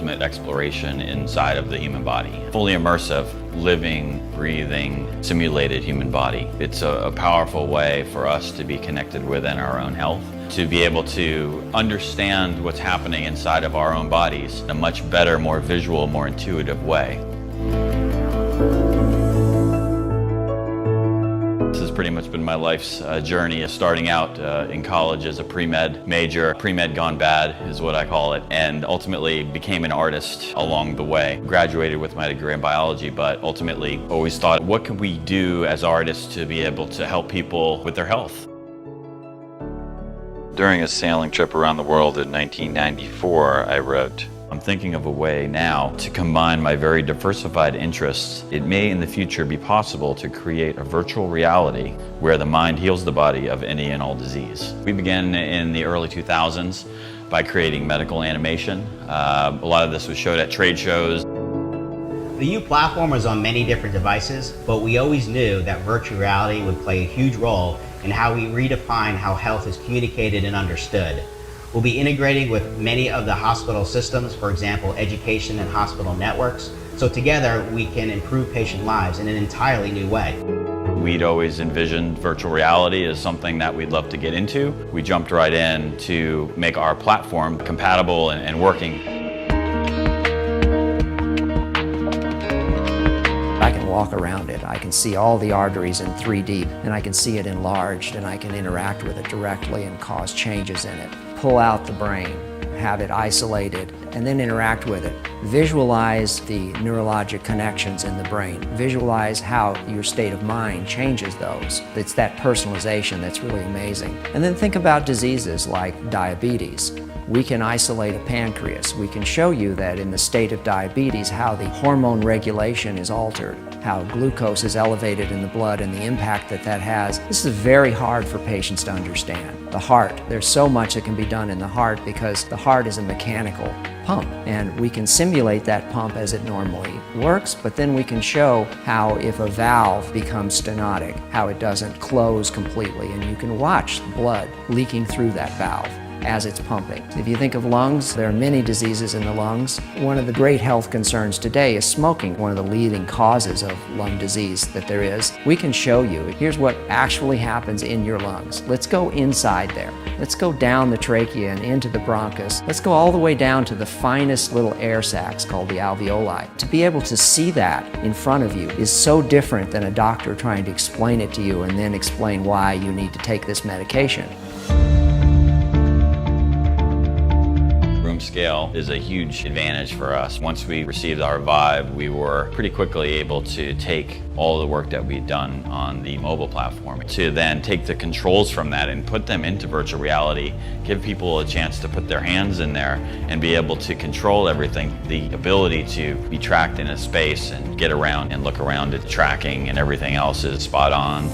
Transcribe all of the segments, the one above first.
ultimate exploration inside of the human body. Fully immersive, living, breathing, simulated human body. It's a powerful way for us to be connected within our own health, to be able to understand what's happening inside of our own bodies in a much better, more visual, more intuitive way. This has pretty much been my life's journey, starting out in college as a pre-med major. Pre-med gone bad is what I call it, and ultimately became an artist along the way. Graduated with my degree in biology, but ultimately always thought, what can we do as artists to be able to help people with their health? During a sailing trip around the world in 1994, I wrote, I'm thinking of a way now to combine my very diversified interests. It may in the future be possible to create a virtual reality where the mind heals the body of any and all disease. We began in the early 2000s by creating medical animation. A lot of this was showed at trade shows. The U platform was on many different devices, but we always knew that virtual reality would play a huge role in how we redefine how health is communicated and understood. We'll be integrating with many of the hospital systems, for example, education and hospital networks, so together we can improve patient lives in an entirely new way. We'd always envisioned virtual reality as something that we'd love to get into. We jumped right in to make our platform compatible and working. I can walk around it, I can see all the arteries in 3D, and I can see it enlarged, and I can interact with it directly and cause changes in it. Pull out the brain, have it isolated, and then interact with it. Visualize the neurologic connections in the brain. Visualize how your state of mind changes those. It's that personalization that's really amazing. And then think about diseases like diabetes. We can isolate a pancreas. We can show you that in the state of diabetes, how the hormone regulation is altered, how glucose is elevated in the blood and the impact that that has. This is very hard for patients to understand. The heart, there's so much that can be done in the heart because the heart is a mechanical pump, and we can simulate that pump as it normally works, but then we can show how if a valve becomes stenotic, how it doesn't close completely, and you can watch the blood leaking through that valve as it's pumping. If you think of lungs, there are many diseases in the lungs. One of the great health concerns today is smoking, one of the leading causes of lung disease that there is. We can show you, here's what actually happens in your lungs. Let's go inside there. Let's go down the trachea and into the bronchus. Let's go all the way down to the finest little air sacs called the alveoli. To be able to see that in front of you is so different than a doctor trying to explain it to you and then explain why you need to take this medication. Scale is a huge advantage for us. Once we received our Vive, we were pretty quickly able to take all the work that we'd done on the mobile platform to then take the controls from that and put them into virtual reality, give people a chance to put their hands in there and be able to control everything. The ability to be tracked in a space and get around and look around at tracking and everything else is spot on.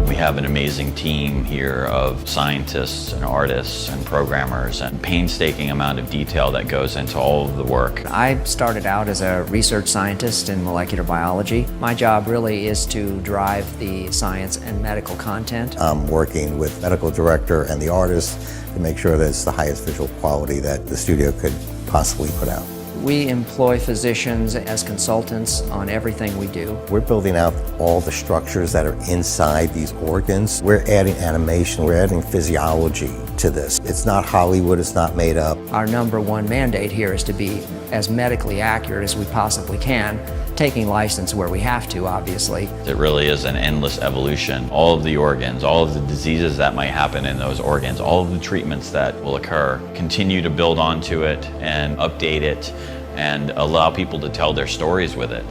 We have an amazing team here of scientists and artists and programmers and painstaking amount of detail that goes into all of the work. I started out as a research scientist in molecular biology. My job really is to drive the science and medical content. I'm working with medical director and the artist to make sure that it's the highest visual quality that the studio could possibly put out. We employ physicians as consultants on everything we do. We're building out all the structures that are inside these organs. We're adding animation, we're adding physiology to this. It's not Hollywood, it's not made up. Our #1 mandate here is to be as medically accurate as we possibly can, taking license where we have to, obviously. It really is an endless evolution. All of the organs, all of the diseases that might happen in those organs, all of the treatments that will occur, continue to build onto it and update it and allow people to tell their stories with it.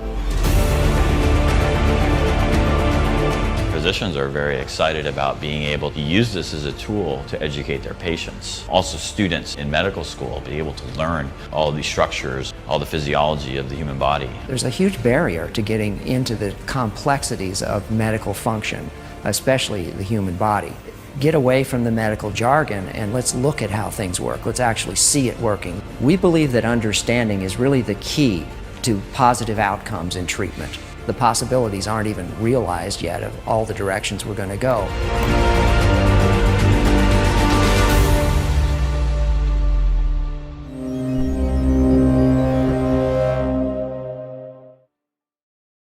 Physicians are very excited about being able to use this as a tool to educate their patients. Also students in medical school be able to learn all these structures, all the physiology of the human body. There's a huge barrier to getting into the complexities of medical function, especially the human body. Get away from the medical jargon and let's look at how things work. Let's actually see it working. We believe that understanding is really the key to positive outcomes in treatment. The possibilities aren't even realized yet of all the directions we're going to go.